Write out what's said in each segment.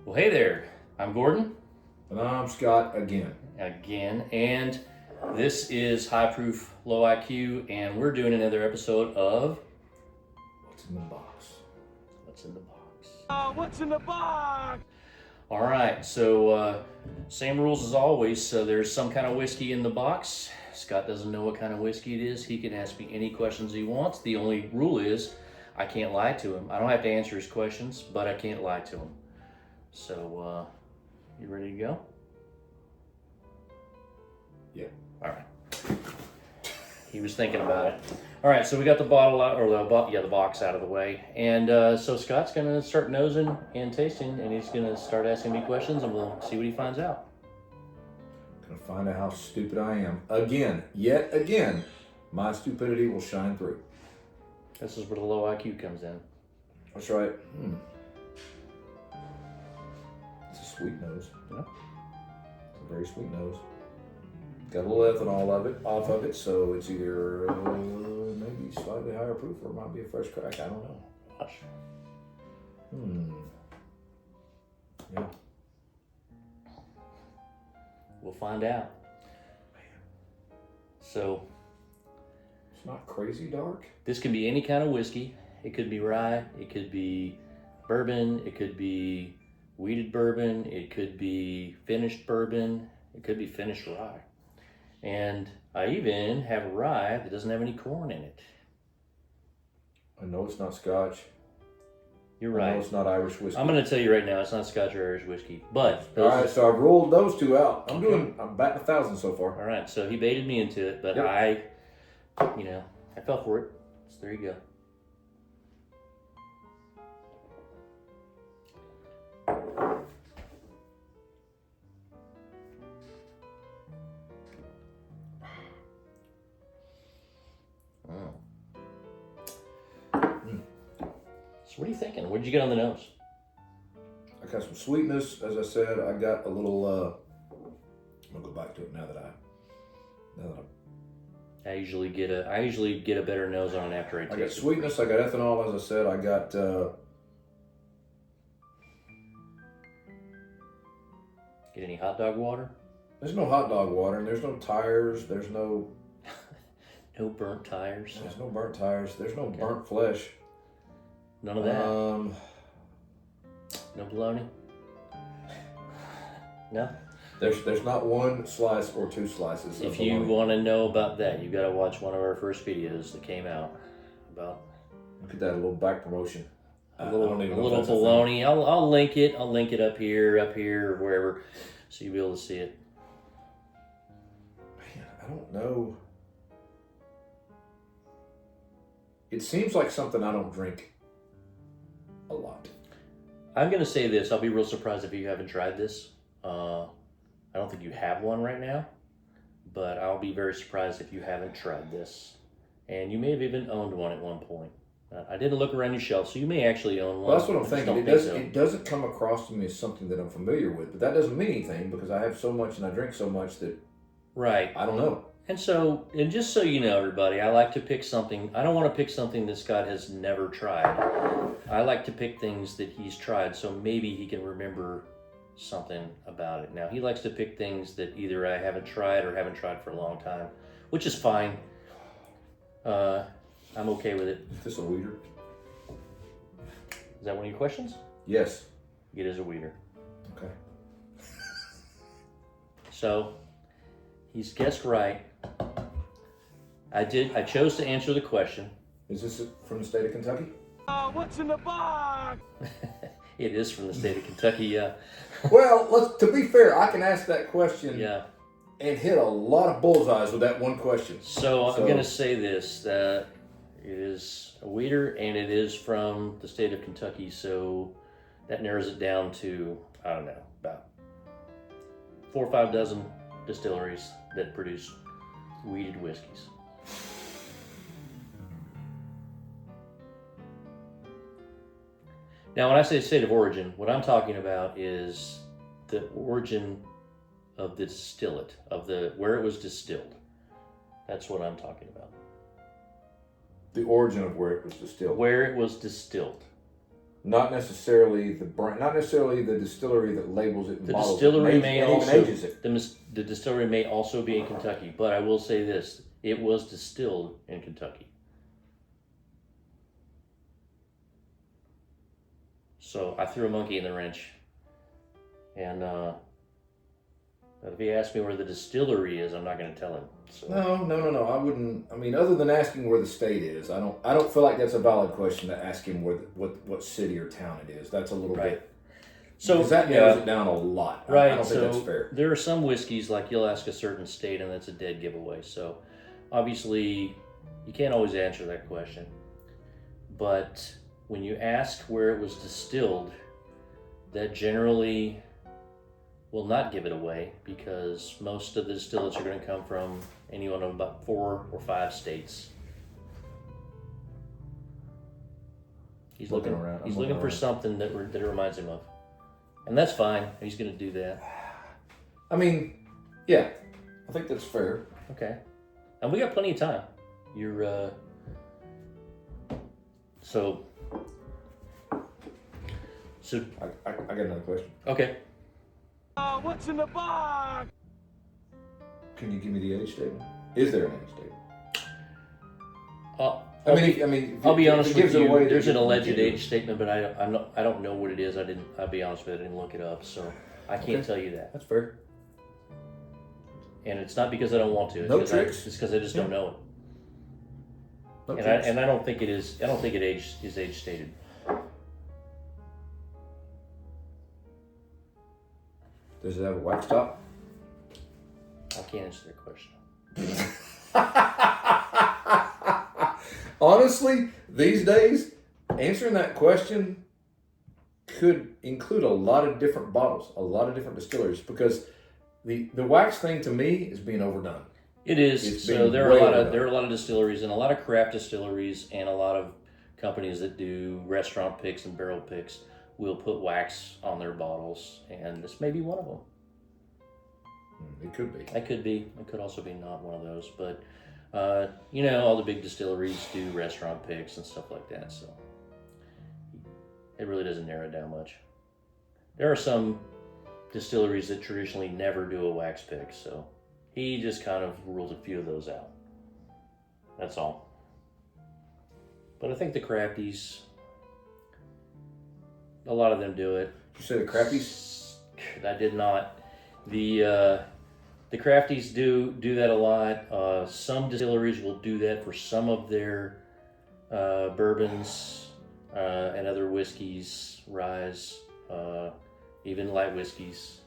Well, hey there, I'm Gordon. And I'm Scott again. And this is High Proof, Low IQ, and we're doing another episode of What's in the box? What's in the Box? What's in the box? All right, so same rules as always. So there's some kind of whiskey in the box. Scott doesn't know what kind of whiskey it is. He can ask me any questions he wants. The only rule is I can't lie to him. I don't have to answer his questions, but I can't lie to him. So, you ready to go? Yeah. All right. He was thinking about it. All right, so we got the bottle out, or the box out of the way, and so Scott's gonna start nosing and tasting, and he's gonna start asking me questions, and we'll see what he finds out. Gonna find out how stupid I am. Again, yet again, my stupidity will shine through. This is where the low IQ comes in. That's right. It's a sweet nose. Yeah. It's a very sweet nose. Got a little ethanol off of it, so it's either maybe slightly higher proof or it might be a fresh crack. I don't know. Gosh. Yeah. We'll find out. So It's not crazy dark. this can be any kind of whiskey. It could be rye, it could be bourbon, it could be wheated bourbon, it could be finished bourbon, it could be finished rye. And I even have a rye that doesn't have any corn in it. I know it's not Scotch. You're I know right. it's not Irish whiskey. I'm going to tell you right now, it's not Scotch or Irish whiskey. But All right, so I've ruled those two out. I'm batting 1,000 so far. all right, so he baited me into it, but Yep. I fell for it. So there you go. So what are you thinking? What did you get on the nose? I got some sweetness, as I said. I got a little. I'm gonna go back to it now that I usually get a better nose on it after I taste I got it. sweetness. I got ethanol, as I said. I got. Get any hot dog water? There's no hot dog water, and there's no tires. There's no. No burnt tires. There's no burnt tires. There's no burnt flesh. None of that. No bologna. No. There's not one slice or two slices. If you want to know about that, you got to watch one of our first videos that came out about Look at that, a little back promotion. a I little don't even know if that's a bologna. I'll link it. I'll link it up here, or wherever, so you'll be able to see it. thing. Man, I don't know. It seems like something I don't drink a lot. I'm gonna say this. I'll be real surprised if you haven't tried this. I don't think you have one right now, but I'll be very surprised if you haven't tried this. And you may have even owned one at one point. I didn't look around your shelf, so you may actually own one. Well, that's what I'm I just thinking. don't think so. It doesn't come across to me as something that I'm familiar with, but that doesn't mean anything because I have so much and I drink so much that Right. I don't know. And just so you know, everybody, I like to pick something. I don't want to pick something that Scott has never tried. I like to pick things that he's tried, so maybe he can remember something about it. Now, he likes to pick things that either I haven't tried or haven't tried for a long time, which is fine. I'm okay with it. Is this a weeder? Is that one of your questions? Yes. It is a weeder. Okay. So, he's guessed right. I chose to answer the question. Is this from the state of Kentucky? What's in the box? It is from the state of Kentucky, yeah. Well, to be fair, I can ask that question Yeah. and hit a lot of bullseyes with that one question. So I'm going to say this, that it is a weeder and it is from the state of Kentucky, so that narrows it down to, I don't know, about 4 or 5 dozen distilleries that produce weeded whiskeys. Now, when I say state of origin, what I'm talking about is the origin of the distillate, where it was distilled. That's what I'm talking about. The origin of where it was distilled. Where it was distilled. Not necessarily the brand, not necessarily the distillery that labels it and The bottles distillery it, may and also even ages it. the distillery may also be in Kentucky, but I will say this: it was distilled in Kentucky. So I threw a monkey in the wrench, and but if he asks me where the distillery is, I'm not going to tell him. So. No. I wouldn't. I mean, other than asking where the state is, I don't feel like that's a valid question to ask him what city or town it is. That's a little bit. So because that narrows it down a lot. Right. I don't think that's fair. There are some whiskeys like you'll ask a certain state, and that's a dead giveaway. So obviously, you can't always answer that question. But when you ask where it was distilled, that generally will not give it away, because most of the distillates are going to come from any one of about 4 or 5 states. He's looking around. He's looking for something that it reminds him of, and that's fine. He's going to do that. I mean, yeah, I think that's fair. Okay, and we got plenty of time. You're so. I got another question. Okay. What's in the box? Can you give me the age statement? Is there an age statement? I'll be honest with you. Away, there's an alleged age statement, but I don't know what it is. I'll be honest with you. I didn't look it up, so I can't tell you that. That's fair. And it's not because I don't want to. It's No 'cause tricks. It's because I just don't know it. No And tricks. I don't think it is. I don't think it is age stated. Does it have a wax top? I can't answer that question. Honestly, these days, answering that question could include a lot of different bottles, a lot of different distilleries, because the wax thing to me is being overdone. It is. It's So being there are way a lot of overdone. distilleries and a lot of craft distilleries and a lot of companies that do restaurant picks and barrel picks will put wax on their bottles, and this may be one of them. It could be. It could be. It could also be not one of those. But, all the big distilleries do restaurant picks and stuff like that. So it really doesn't narrow it down much. There are some distilleries that traditionally never do a wax pick. So he just kind of rules a few of those out. That's all. But I think the crafties, a lot of them do it. Did you say the crappies? I did not. The crafties do that a lot. Some distilleries will do that for some of their bourbons and other whiskeys, rye, even light whiskeys.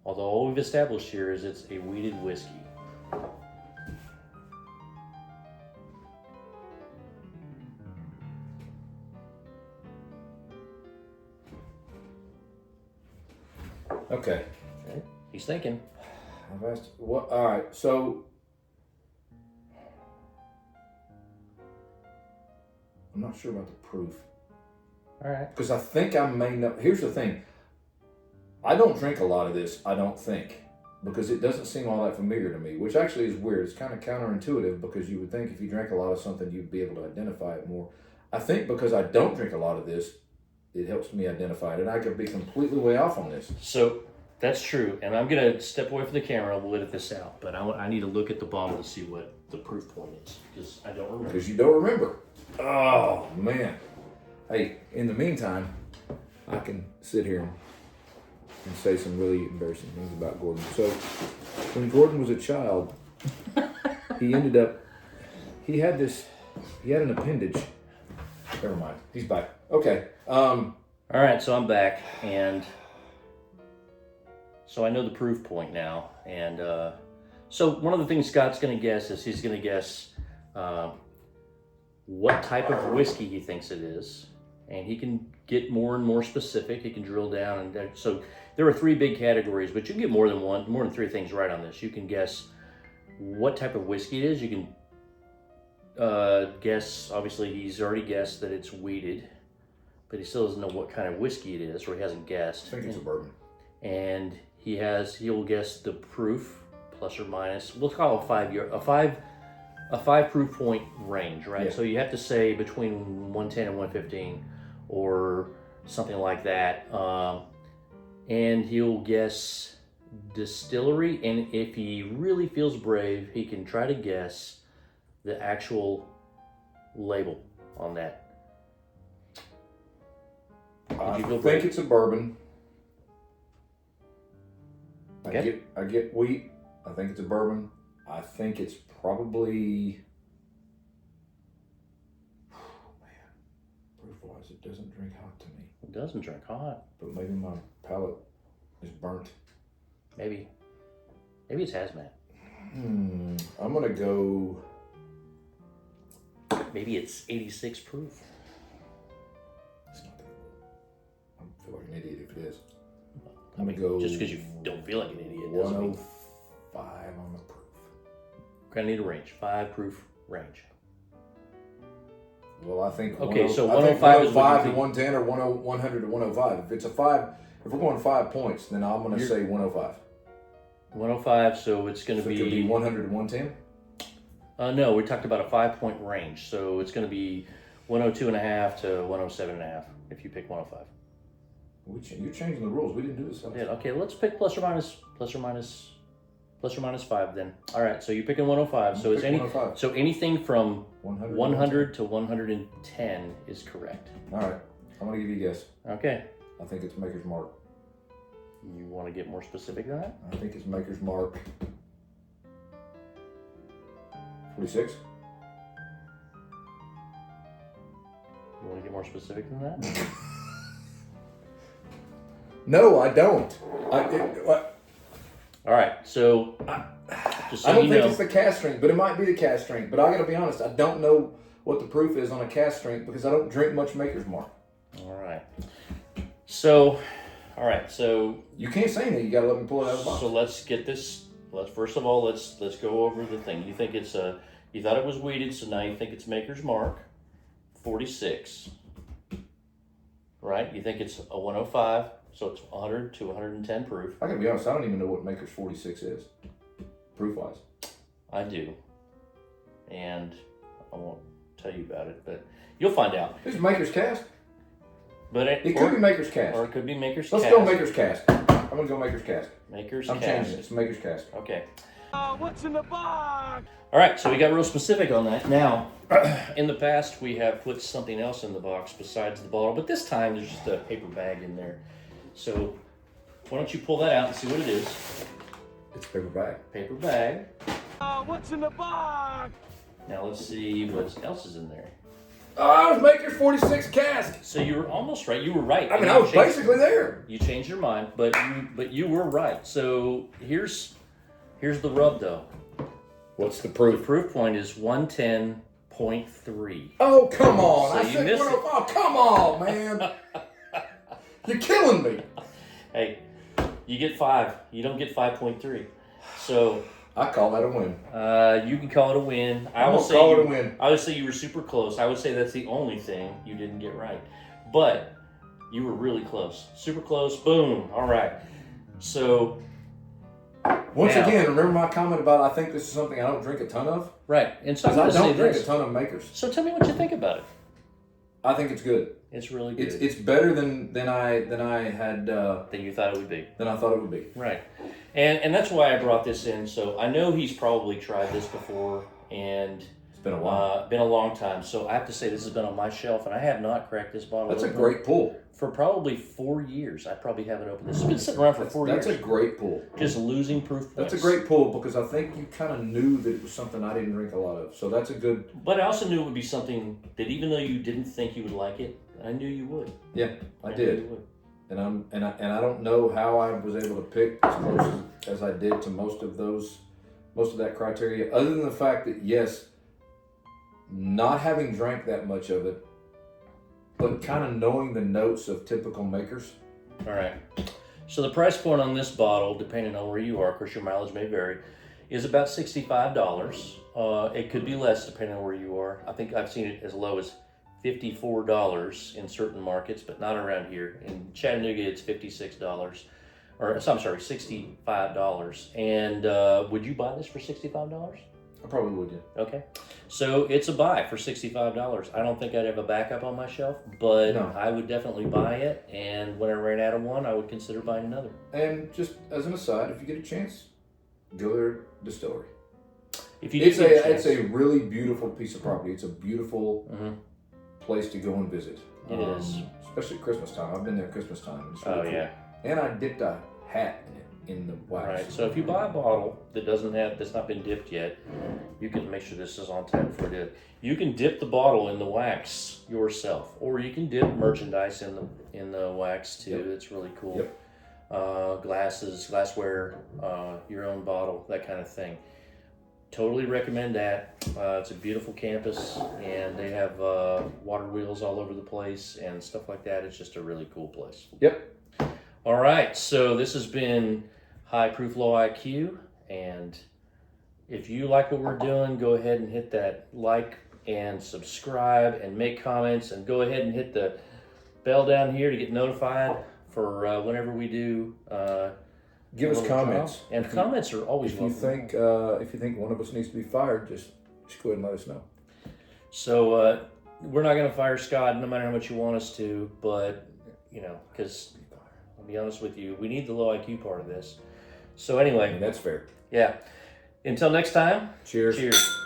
Although all we've established here is it's a wheated whiskey. Okay. He's thinking. I've asked. What? All right. So I'm not sure about the proof. All right. Because I think I may know. Here's the thing. I don't drink a lot of this, I don't think, because it doesn't seem all that familiar to me, which actually is weird. It's kind of counterintuitive, because you would think if you drank a lot of something, you'd be able to identify it more. I think because I don't drink a lot of this, it helps me identify it, and I could be completely way off on this. So that's true, and I'm gonna step away from the camera. We'll edit this out, but I need to look at the bottle to see what the proof point is, because I don't remember. Because you don't remember. Oh, man. Hey, in the meantime, I can sit here and say some really embarrassing things about Gordon. So, when Gordon was a child, he had an appendage. Never mind. He's back. Okay. All right, so I'm back, and so I know the proof point now. And so one of the things Scott's going to guess is he's going to guess what type of whiskey he thinks it is, and he can get more and more specific. He can drill down, and so there are 3 big categories, but you can get more than 3 things right on this. You can guess what type of whiskey it is. You can guess. Obviously, he's already guessed that it's wheated, but he still doesn't know what kind of whiskey it is, or he hasn't guessed. I think it's a bourbon. And he'll guess the proof, plus or minus. We'll call it a a 5 proof point range, right? Yeah. So you have to say between 110 and 115 or something like that. And he'll guess distillery. And if he really feels brave, he can try to guess the actual label on that. I think it's a bourbon. Okay. I get wheat. I think it's a bourbon. I think it's probably. Proof-wise, it doesn't drink hot to me. It doesn't drink hot. But maybe my palate is burnt. Maybe it's hazmat. I'm gonna go. Maybe it's 86 proof. It's not that low. I feel like an idiot if it is. I mean, go just because you don't feel like an idiot doesn't mean. 105 on the proof. We're gonna need a range, 5 proof range. Well, I think Okay, so 105 is what you to 110 or 100 to 105. If it's a 5, if we're going 5 points, then I'm going to say 105. 105, so it's going to So it could be 100 to 110? No, we talked about a 5-point range, so it's going to be 102.5 to 107.5 if you pick 105. You're changing the rules. We didn't do this. Yeah, okay, let's pick plus or minus 5 then. All right, so you're picking 105. So it's 105. So anything from 100 to 110 is correct. All right, I'm going to give you a guess. Okay. I think it's Maker's Mark. You want to get more specific than that? I think it's Maker's Mark. 46. You want to get more specific than that? No, I don't. All right, so just so I don't you think know, it's the cast strength, but it might be the cast strength. But I got to be honest, I don't know what the proof is on a cast strength because I don't drink much Maker's Mark. all right. So, all right, so You can't say anything. You got to let me pull it out of the box. so let's get this. Let's first of all let's go over the thing. You think it's you thought it was weeded, so now you think it's Maker's Mark, 46, right? You think it's a 105, so it's 100 to 110 proof. I got to be honest, I don't even know what Maker's 46 is, proof-wise. I do, and I won't tell you about it, but you'll find out. It's Maker's Cast. But It could be Maker's Cast. or it could be Maker's Let's Cast. go Maker's Cast. I'm going to go Maker's Cast. Maker's I'm Cast. changing it. It's Maker's Cast. Okay. What's in the box? All right, so we got real specific on that. Now, in the past, we have put something else in the box besides the bottle, but this time there's just a paper bag in there. So why don't you pull that out and see what it is? It's a paper bag. Paper bag. What's in the box? Now let's see what else is in there. Oh, it's Maker's 46 Cast. So you were almost right. You were right. I mean, I was basically there. You changed your mind, but you were right. So here's the rub, though. What's the The proof? proof point is 110.3. Oh, come on. So I you said missed 105. Oh, come on, man. You're killing me. Hey, you get 5. You don't get 5.3. So I call that a win. you can call it a win. I'm gonna call it a win. I would say you were super close. I would say that's the only thing you didn't get right. But you were really close. Super close. Boom. All right. So Once now- again, remember my comment about I think this is something I don't drink a ton of? right. And so I'm Because I going to say don't drink this. a ton of Makers. So tell me what you think about it. I think it's good. It's really good. It's better than I had than you thought it would be. than I thought it would be. Right. And that's why I brought this in. So I know he's probably tried this before, and It's been a while. been a long time. So I have to say this has been on my shelf, and I have not cracked this bottle That's a open great pull. for probably 4 years. I probably haven't opened this. It's been sitting around for 4 years. That's a great pull. Just losing proof points. That's a great pull because I think you kind of knew that it was something I didn't drink a lot of. So that's a good. But I also knew it would be something that even though you didn't think you would like it, I knew you would. Yeah, I knew did. you would. And I don't know how I was able to pick as close as I did to most of that criteria, other than the fact that yes, not having drank that much of it, but kind of knowing the notes of typical Makers. All right. So the price point on this bottle, depending on where you are, of course your mileage may vary, is about $65. It could be less depending on where you are. I think I've seen it as low as $54 in certain markets, but not around here. In Chattanooga, it's $56. Or I'm sorry, $65. And would you buy this for $65? I probably would, yeah. Okay. So it's a buy for $65. I don't think I'd have a backup on my shelf, but No. I would definitely buy it. And when I ran out of one, I would consider buying another. And just as an aside, if you get a chance, go to their distillery. If you It's do get it's a really beautiful piece of property. It's a beautiful Mhm. place to go and visit. It is. Especially at Christmas time. I've been there at Christmas time. It's really Oh cool. yeah. And I dipped a hat in it in the wax. Right. So if you buy a bottle that's not been dipped yet, you can make sure this is on tap before it. You can dip the bottle in the wax yourself, or you can dip merchandise in the wax too. Yep. It's really cool. Yep. Glasses, glassware, your own bottle, that kind of thing. Totally recommend that. It's a beautiful campus, and they have water wheels all over the place and stuff like that. It's just a really cool place. Yep. All right, so this has been High Proof Low IQ, and if you like what we're doing, go ahead and hit that like and subscribe and make comments, and go ahead and hit the bell down here to get notified for whenever we do. Give us comments. And comments are always If you welcome. think one of us needs to be fired, just go ahead and let us know. So we're not going to fire Scott no matter how much you want us to, but because I'll be honest with you, we need the low IQ part of this. So anyway, And that's fair. yeah. Until next time, Cheers. cheers.